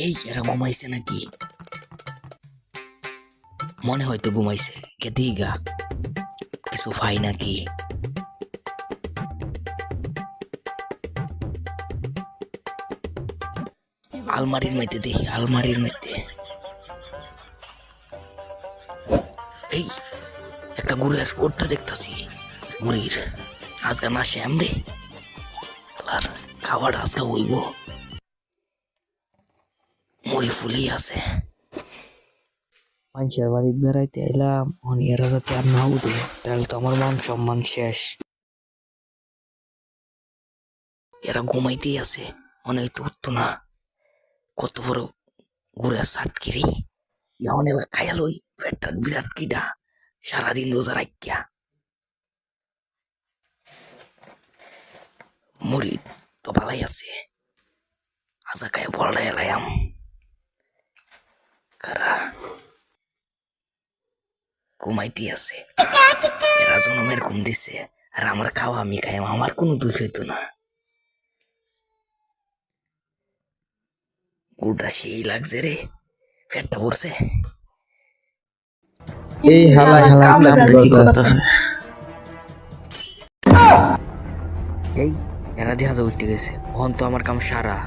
এই এরা ঘুমাইছে নাকি? মনে হয়তো ঘুমাইছে, কে দিগা কিছু পাই নাকি? আলমারির মধ্যে দেখি, আলমারির মধ্যে এই একটা গুড়ের কোটটা দেখতাছি। মুড়ির আজকা না শ্যাম রে, আর খাবার আজকা হইব। মুড়ি ফুলি আছে। মানুষের বাড়ি বেড়াইতে এলাম, এরা যাতে আর না উঠে, তাহলে তো আমার মান সম্মান শেষ। এরা ঘুমাইতেই আছে, মনে হইতে উঠতো না। কত বড় গুড়ের সাটকিরি, এখন এলা খাইয়া লই, পেটটা বিরাট কিডা, সারাদিন রোজা রাখিয়া। মুড়ি তো ভালাই আছে, আজা খায় বলটা এলাম কারা ঘুমাইতে আছে। এরা জনমের ঘুম দিছে, আর আমার খাওয়া আমি খাই, আমার কোনো দোষ হইতো না। গুড়টা সেই লাগছে রে, পেটটা ভরছে। এই হালা হালা কি করতেছে? এই এরা দেখা যায় উঠতে গেছে, অহন তো আমার কাম সারা।